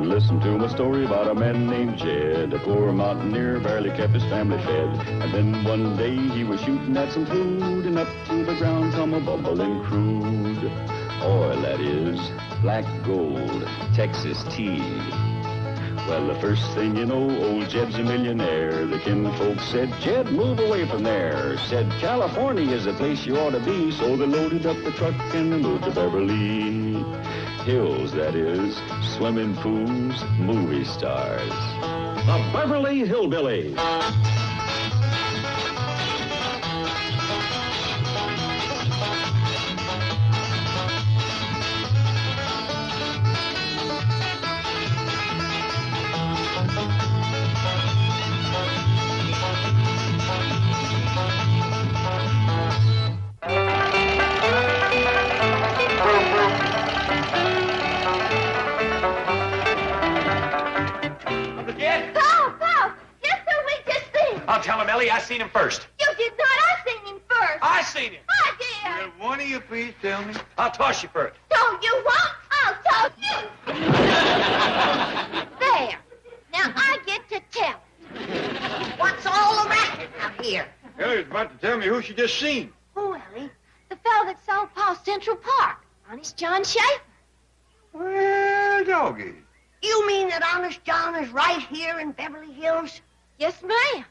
listen to my story about a man named Jed. A poor mountaineer barely kept his family fed. And then one day he was shooting at some food, and up to the ground come a bubbling crude oil, that is, black gold, Texas tea. Well, the first thing you know, old Jed's a millionaire. The kinfolk said, Jed, move away from there. Said, California is the place you ought to be. So they loaded up the truck and they moved to Beverly Hills, that is, swimming pools, movie stars. The Beverly Hillbillies. I'll tell him, Ellie, I seen him first. You did not. I seen him first. I seen him. I did. Will one of you please tell me? I'll toss you first. No, you won't. I'll tell you. There. Now I get to tell. What's all the racket out here? Ellie's about to tell me who she just seen. Who, Ellie? The fellow that sold Paul Central Park. Honest John Schaefer. Well, doggy. You mean that Honest John is right here in Beverly Hills? Yes, ma'am.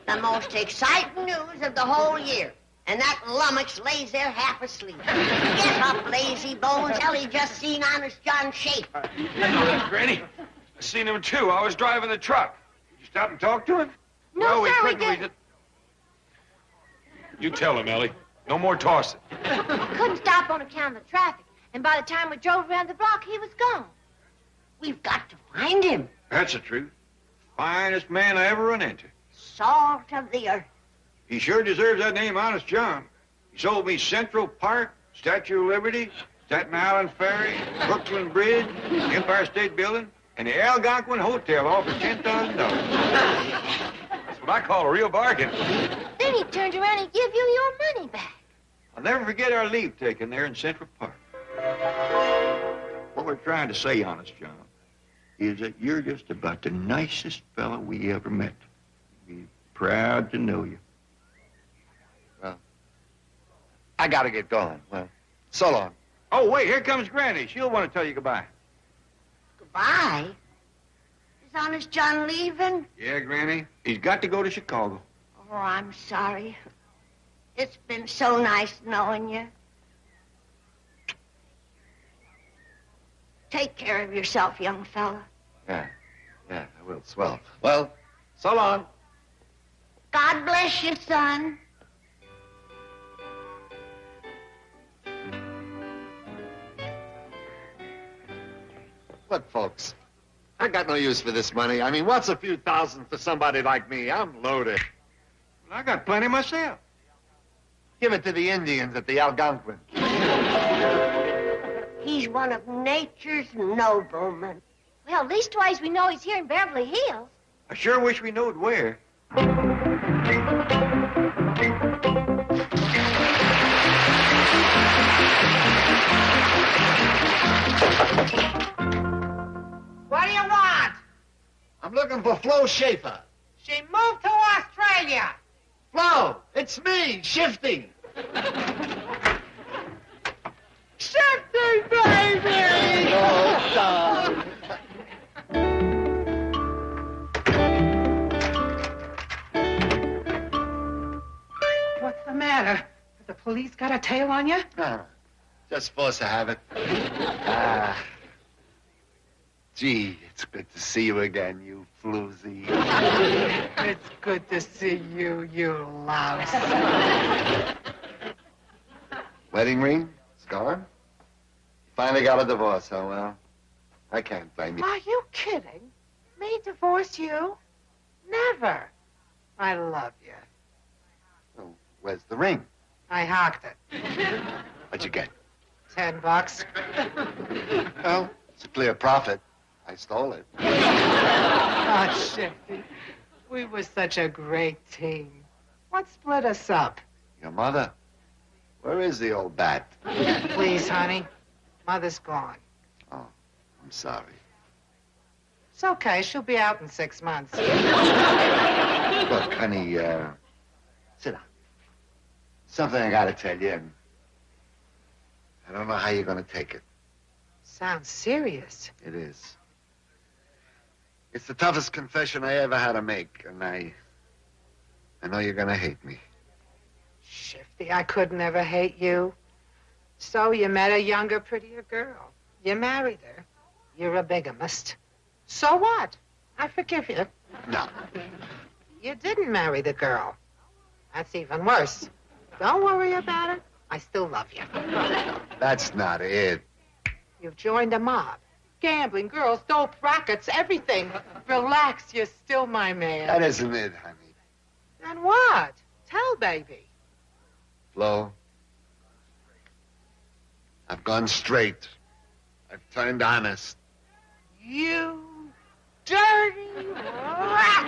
The most exciting news of the whole year. And that lummox lays there half asleep. Get up, lazy bones. Ellie just seen Honest John Schaefer. Granny, I seen him too. I was driving the truck. Did you stop and talk to him? No, sir, we couldn't. didn't. You tell him, Ellie. No more tossing. We couldn't stop on account of the traffic. And by the time we drove around the block, he was gone. We've got to find him. That's the truth. Finest man I ever run into. Salt of the earth. He sure deserves that name, Honest John. He sold me Central Park, Statue of Liberty, Staten Island Ferry, Brooklyn Bridge, Empire State Building, and the Algonquin Hotel, all for $10,000. That's what I call a real bargain. Then he turned around and give you your money back. I'll never forget our leave taking there in Central Park. What we're trying to say, Honest John, is that you're just about the nicest fellow we ever met. We're proud to know you. Well, I gotta get going. Well, so long. Oh, wait, here comes Granny. She'll want to tell you goodbye. Goodbye? Is Honest John leaving? Yeah, Granny. He's got to go to Chicago. Oh, I'm sorry. It's been so nice knowing you. Take care of yourself, young fella. Yeah, I will. Swell. Well, so long. God bless you, son. Look, folks, I got no use for this money. I mean, what's a few thousand for somebody like me? I'm loaded. Well, I got plenty myself. Give it to the Indians at the Algonquin. He's one of nature's noblemen. Well, leastwise we know he's here in Beverly Hills. I sure wish we knowed where. What do you want? I'm looking for Flo Schaefer. She moved to Australia. Flo, it's me, Shifty. Shifty, baby! Oh, son. What's the matter? Has the police got a tail on you? No, just supposed to have it. Gee, it's good to see you again, you floozy. It's good to see you, you louse. Wedding ring? It's gone? Finally got a divorce, oh well. I can't blame you. Are you kidding? Me divorce you? Never. I love you. Oh, where's the ring? I hocked it. What'd you get? $10. Well, it's a clear profit. I stole it. Oh, Shifty. We were such a great team. What split us up? Your mother? Where is the old bat? Please, honey. Mother's gone. Oh, I'm sorry. It's okay. She'll be out in 6 months. Look, honey, sit down. Something I gotta tell you, and I don't know how you're gonna take it. Sounds serious. It is. It's the toughest confession I ever had to make, and I know you're gonna hate me. Shifty, I could never hate you. So you met a younger, prettier girl. You married her. You're a bigamist. So what? I forgive you. No. You didn't marry the girl. That's even worse. Don't worry about it. I still love you. That's not it. You've joined a mob. Gambling, girls, dope, rackets, everything. Relax, you're still my man. That isn't it, honey. Then what? Tell, baby. Flo, I've gone straight. I've turned honest. You dirty rat!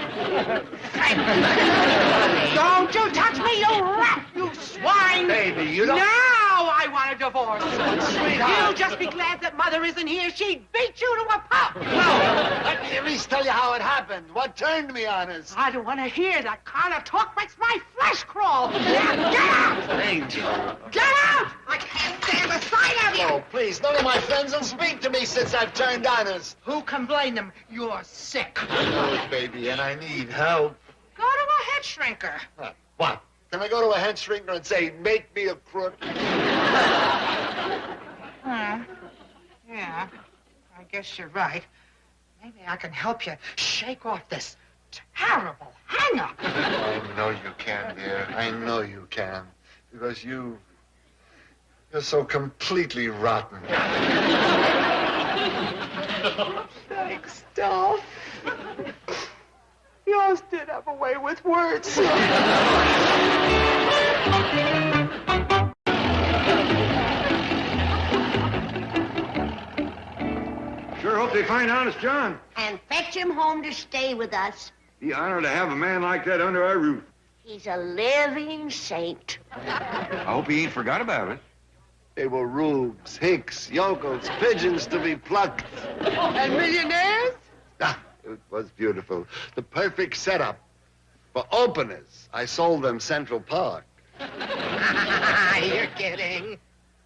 Don't you touch me, you rat, you swine! Baby, you don't... Now I want a divorce. Sweetheart. You'll just be glad that Mother isn't here. She'd beat you to a pulp. Let me at least tell you how it happened. What turned me honest? I don't want to hear that kind of talk. Makes my flesh crawl. Get out! Angel. Get out! I can't stand the sight of you. Oh, please, none of my friends will speak to me since I've turned honest. Who can blame them? You're sick. I know it, baby, and I need help. Go to a head shrinker. What? Can I go to a head shrinker and say, make me a crook? Yeah, I guess you're right. Maybe I can help you shake off this terrible hang-up. I know you can, dear. I know you can. Because you're so completely rotten. Thanks, Dolph. Yours did have a way with words. Sure hope they find Honest John. And fetch him home to stay with us. Be honored to have a man like that under our roof. He's a living saint. I hope he ain't forgot about it. They were rubes, hicks, yokels, pigeons to be plucked. And millionaires? Ah, it was beautiful. The perfect setup. For openers, I sold them Central Park. You're kidding.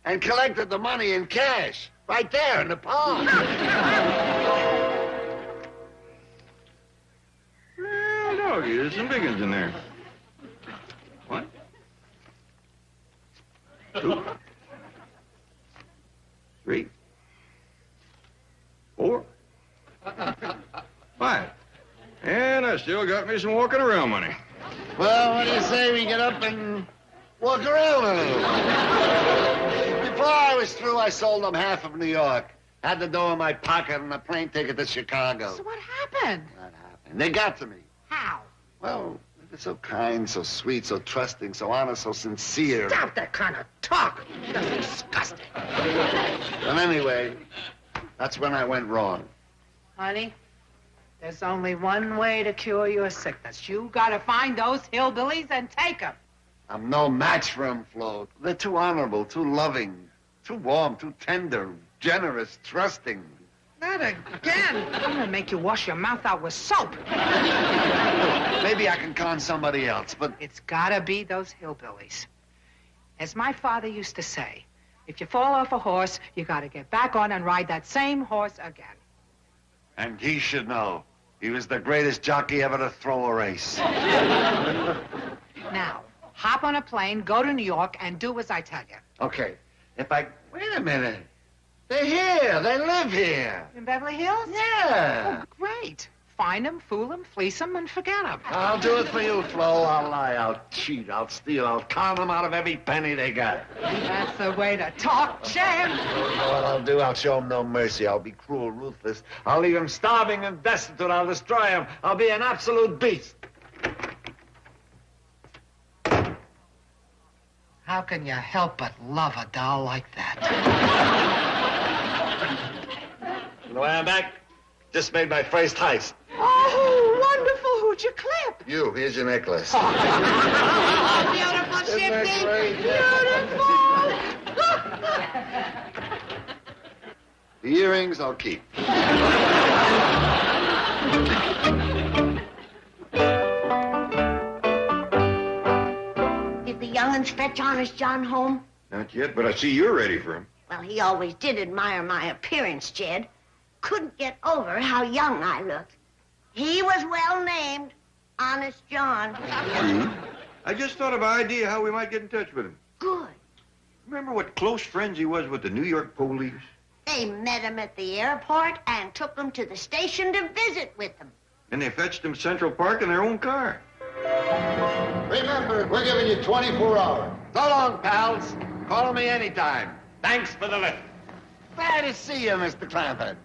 And collected the money in cash. Right there in the park. Well, doggy, there's some big ones in there. What? 2, 3, 4, 5. And I still got me some walking around money. Well, what do you say we get up and walk around a little? Before I was through, I sold them half of New York. Had the dough in my pocket and a plane ticket to Chicago. So what happened? What happened? They got to me. How? Well, they're so kind, so sweet, so trusting, so honest, so sincere. Stop that kind of talk. That's disgusting. And anyway, that's when I went wrong. Honey, there's only one way to cure your sickness. You gotta find those hillbillies and take them. I'm no match for them, Flo. They're too honorable, too loving, too warm, too tender, generous, trusting. Not again. I'm gonna make you wash your mouth out with soap. Maybe I can con somebody else, but... It's gotta be those hillbillies. As my father used to say, if you fall off a horse, you gotta get back on and ride that same horse again. And he should know. He was the greatest jockey ever to throw a race. Now, hop on a plane, go to New York, and do as I tell you. Okay, if I... Wait a minute. They're here. They live here. In Beverly Hills? Yeah. Oh, great. Find them, fool them, fleece them, and forget them. I'll do it for you, Flo. I'll lie, I'll cheat, I'll steal, I'll con them out of every penny they got. That's the way to talk, champ. You know what I'll do? I'll show them no mercy. I'll be cruel, ruthless. I'll leave them starving and destitute. I'll destroy them. I'll be an absolute beast. How can you help but love a doll like that? On the way I'm back, just made my first heist. Oh, wonderful. Who'd you clip? You, here's your necklace. Oh, beautiful, Isn't that Shifty. great? Beautiful. The earrings I'll keep. Did the young'uns fetch Honest John home? Not yet, but I see you're ready for him. Well, he always did admire my appearance, Jed. Couldn't get over how young I looked. He was well named, Honest John. True. I just thought of an idea how we might get in touch with him. Good. Remember what close friends he was with the New York police? They met him at the airport and took him to the station to visit with them. And they fetched him Central Park in their own car. Remember, we're giving you 24 hours. So long, pals. Call me anytime. Thanks for the lift. Glad to see you, Mr. Clampett.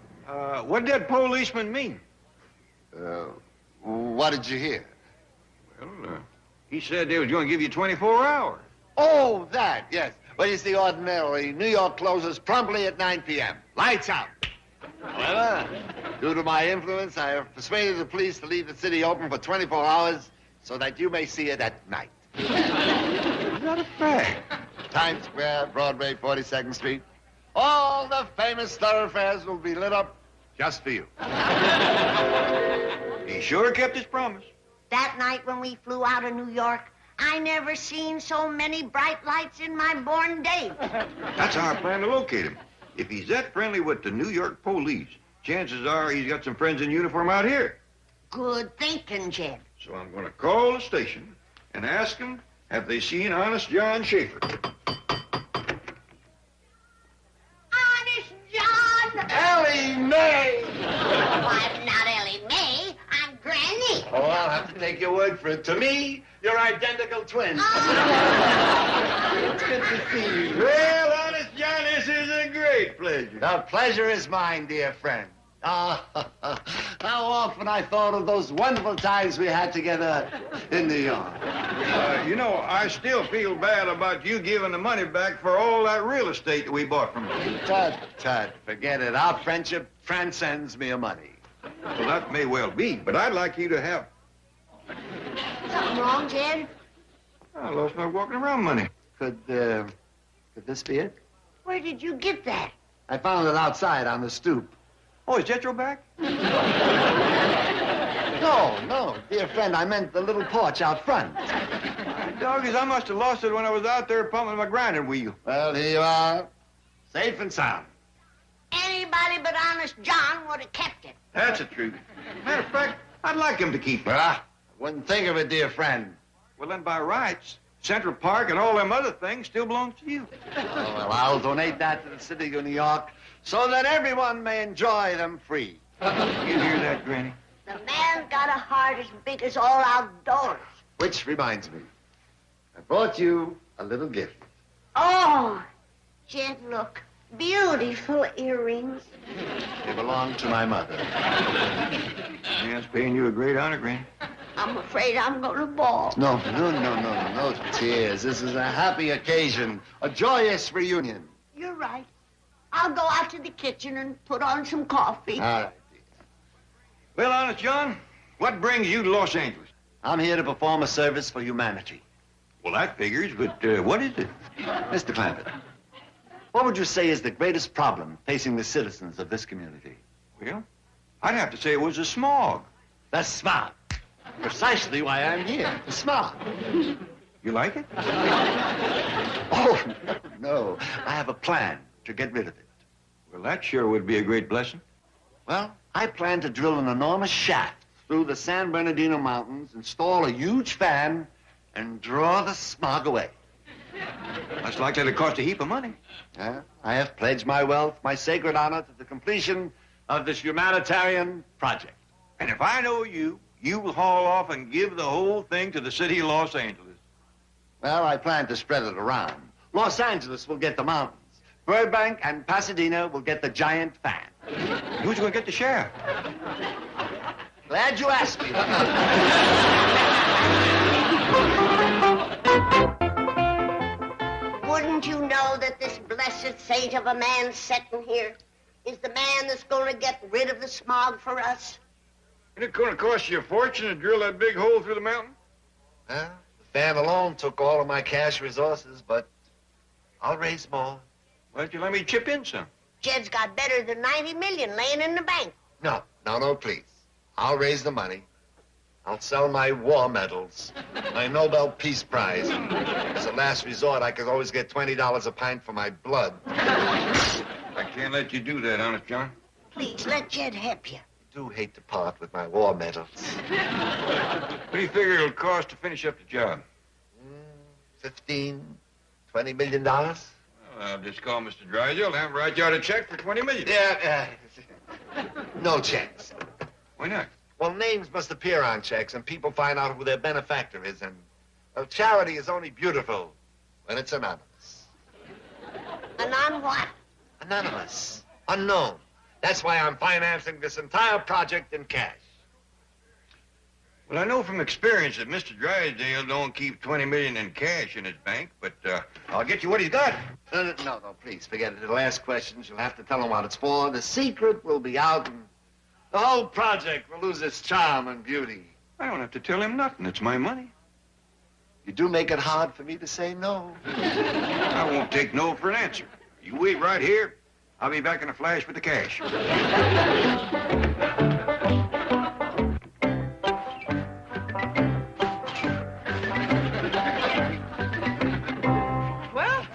What did that policeman mean? What did you hear? Well, he said they was going to give you 24 hours. Oh, that, yes. Well, you see, ordinarily, New York closes promptly at 9 p.m. Lights out. However, due to my influence, I have persuaded the police to leave the city open for 24 hours so that you may see it at night. Not a fact. Times Square, Broadway, 42nd Street. All the famous thoroughfares will be lit up just for you. He sure kept his promise. That night when we flew out of New York, I never seen so many bright lights in my born day. That's our plan to locate him. If he's that friendly with the New York police, chances are he's got some friends in uniform out here. Good thinking, Jed. So I'm going to call the station and ask them, have they seen Honest John Schaefer? Honest John! Ellie Mae! Why, I'm not Ellie Mae. I'm Granny. Oh, I'll have to take your word for it. To me, you're identical twins. It's good to see you. Well, Honest John, this is a great pleasure. The pleasure is mine, dear friend. Ah, how often I thought of those wonderful times we had together in New York. You know, I still feel bad about you giving the money back for all that real estate that we bought from you. Tut, forget it. Our friendship transcends mere money. Well, that may well be, but I'd like you to have... Something wrong, Jed? I lost my walking around money. Could this be it? Where did you get that? I found it outside on the stoop. Oh, is Jethro back? No, dear friend, I meant the little porch out front. Doggies, I must have lost it when I was out there pumping my grinding wheel. Well, here you are, safe and sound. Anybody but Honest John would have kept it. That's the truth. Matter of fact, I'd like him to keep it. Well, I wouldn't think of it, dear friend. Well, then by rights, Central Park and all them other things still belongs to you. Oh, well, I'll donate that to the city of New York so that everyone may enjoy them free. You hear that, Granny? The man's got a heart as big as all outdoors. Which reminds me, I brought you a little gift. Oh, Jed, look. Beautiful earrings. They belong to my mother. Man's paying you a great honor, Granny. I'm afraid I'm going to bawl. No tears. This is a happy occasion, a joyous reunion. You're right. I'll go out to the kitchen and put on some coffee. All right, dear. Well, Honest John, what brings you to Los Angeles? I'm here to perform a service for humanity. Well, that figures, but what is it? Mr. Clampett, what would you say is the greatest problem facing the citizens of this community? Well, I'd have to say it was the smog. The smog. Precisely why I'm here, the smog. You like it? Oh, no. I have a plan to get rid of it. Well, that sure would be a great blessing. Well, I plan to drill an enormous shaft through the San Bernardino Mountains, install a huge fan, and draw the smog away. That's likely to cost a heap of money. I have pledged my wealth, my sacred honor, to the completion of this humanitarian project. And if I know you, you will haul off and give the whole thing to the city of Los Angeles. Well, I plan to spread it around. Los Angeles will get the mountains. Burbank and Pasadena will get the giant fan. Who's going to get the shaft? Glad you asked me. Wouldn't you know that this blessed saint of a man sitting here is the man that's going to get rid of the smog for us? Isn't it going to cost you a fortune to drill that big hole through the mountain? The fan alone took all of my cash resources, but I'll raise more. Why don't you let me chip in some? Jed's got better than 90 million laying in the bank. No, please. I'll raise the money. I'll sell my war medals, my Nobel Peace Prize. And as a last resort, I could always get $20 a pint for my blood. I can't let you do that, Honest John. Please, let Jed help you. I do hate to part with my war medals. What do you figure it'll cost to finish up the job? 15, $20 million? Well, I'll just call Mr. Drysdale and have him write you out a check for $20 million. Yeah, no checks. Why not? Well, names must appear on checks, and people find out who their benefactor is, and charity is only beautiful when it's anonymous. Anon what? Anonymous. Unknown. That's why I'm financing this entire project in cash. Well, I know from experience that Mr. Drysdale don't keep $20 million in cash in his bank, but I'll get you what he's got. No, please, forget it. He'll ask questions. You'll have to tell him what it's for. The secret will be out, and the whole project will lose its charm and beauty. I don't have to tell him nothing. It's my money. You do make it hard for me to say no. I won't take no for an answer. You wait right here. I'll be back in a flash with the cash. Well,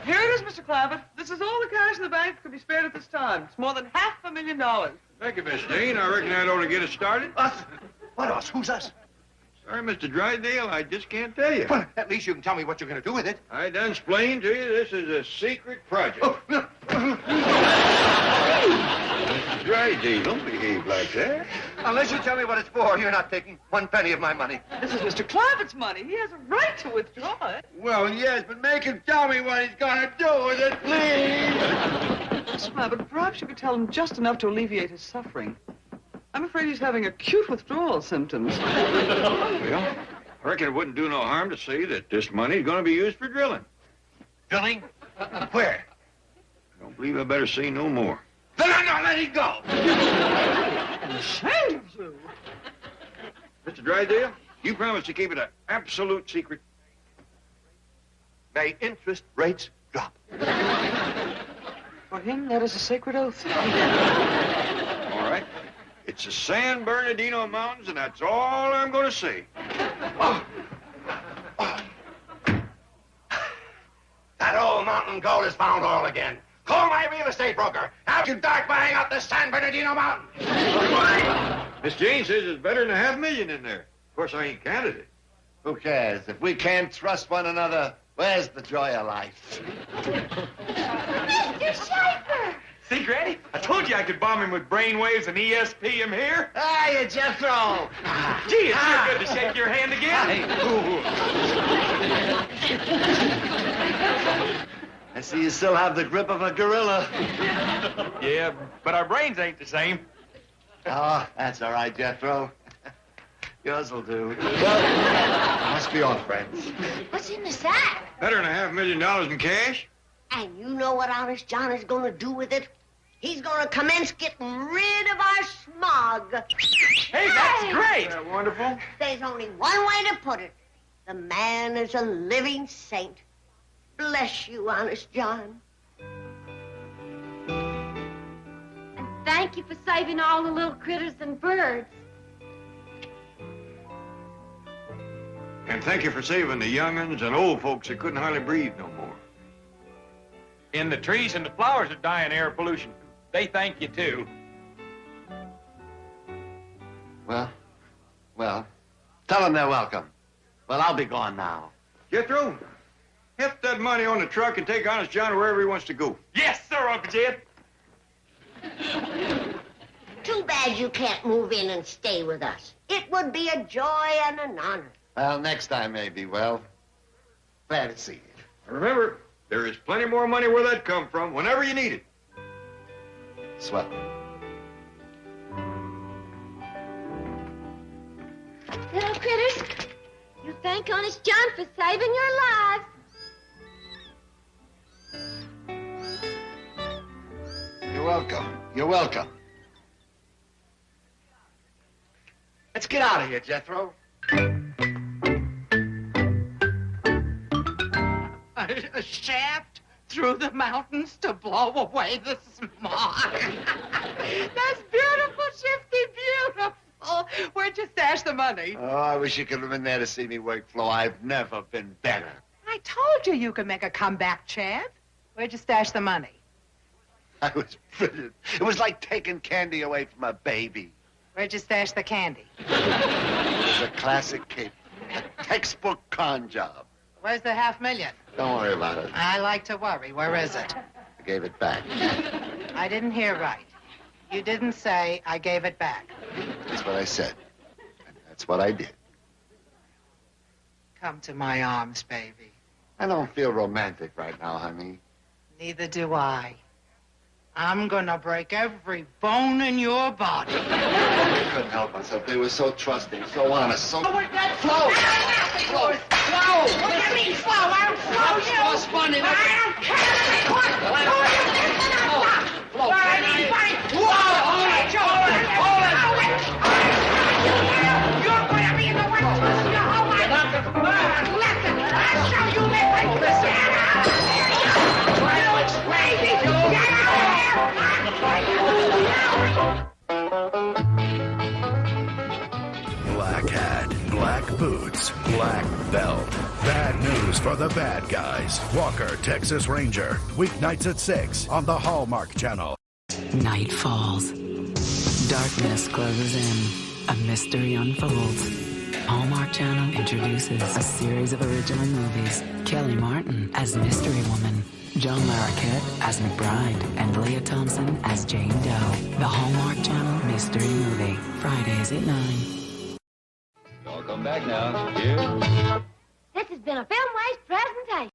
here it is, Mr. Clavitt. This is all the cash in the bank that could be spared at this time. It's more than $500,000. Thank you, Miss Dean. I reckon that ought to get us started. Us? What us? Who's us? Sorry, Mr. Drysdale, I just can't tell you. Well, at least you can tell me what you're going to do with it. I done explained to you this is a secret project. Mr. Drysdale, don't behave like that. Unless you tell me what it's for, you're not taking one penny of my money. This is Mr. Clavitt's money. He has a right to withdraw it. Well, yes, but make him tell me what he's going to do with it, please. Mr. Clavitt, perhaps you could tell him just enough to alleviate his suffering. I'm afraid he's having acute withdrawal symptoms. Well, I reckon it wouldn't do no harm to say that this money's going to be used for drilling. Drilling? Where? I don't believe I better say no more. Then I'm not letting go. I'm ashamed of you. Mr. Drysdale, you promised to keep it an absolute secret. May interest rates drop. For him, that is a sacred oath. All right. It's the San Bernardino Mountains, and that's all I'm going to say. That old mountain gold is found all again. Call my real estate broker. Have you start buying up the San Bernardino Mountain. Miss Jane says it's better than $500,000 in there. Of course, I ain't counted it. Who cares? If we can't trust one another, where's the joy of life? Mr. Schaefer! See, Granny? I told you I could bomb him with brainwaves and ESP him here. Hiya, Jethro. Gee, it's sure good to shake your hand again. I see you still have the grip of a gorilla. Yeah, but our brains ain't the same. Oh, that's all right, Jethro. Yours will do. Well, must be all friends. What's in the sack? Better than $500,000 in cash. And you know what Honest John is going to do with it? He's going to commence getting rid of our smog. Hey, that's great. Isn't that wonderful? There's only one way to put it. The man is a living saint. Bless you, Honest John. And thank you for saving all the little critters and birds. And thank you for saving the young'uns and old folks that couldn't hardly breathe no more. And the trees and the flowers are dying air pollution. They thank you, too. Well, tell them they're welcome. Well, I'll be gone now. Jethro, heft that money on the truck and take Honest John wherever he wants to go. Yes, sir, Uncle Jed. Too bad you can't move in and stay with us. It would be a joy and an honor. Well, next time maybe. Well, glad to see you. Remember, there is plenty more money where that come from whenever you need it. Swell. Little critters, you thank Honest John for saving your lives. You're welcome. You're welcome. Let's get out of here, Jethro. A shaft through the mountains to blow away the smog. That's beautiful, Shifty, beautiful. Where'd you stash the money? Oh, I wish you could have been there to see me work, Flo. I've never been better. I told you could make a comeback, Chad. Where'd you stash the money? I was brilliant. It was like taking candy away from a baby. Where'd you stash the candy? It was a classic case. A textbook con job. Where's the $500,000? Don't worry about it. I like to worry. Where is it? I gave it back. I didn't hear right. You didn't say I gave it back. That's what I said. And that's what I did. Come to my arms, baby. I don't feel romantic right now, honey. Neither do I. I'm gonna break every bone in your body. We couldn't help ourselves. They were so trusting, so honest, so... Flo! Flo! What do you mean, Flo? I don't Flo you! Flo's funny. I don't care! What? Flo! I need money! You're going to be in the White House your whole life! Listen, I'll show you living! Listen! You crazy! Get out of Black hat, black boots, black belt. Bad news for the bad guys. Walker, Texas Ranger. Weeknights at 6 on the Hallmark Channel. Night falls. Darkness closes in. A mystery unfolds. Hallmark Channel introduces a series of original movies. Kelly Martin as Mystery Woman. John Larroquette as McBride. And Leah Thompson as Jane Doe. The Hallmark Channel Mystery Movie. Fridays at 9. Y'all come back now. Here. This has been a Filmways presentation.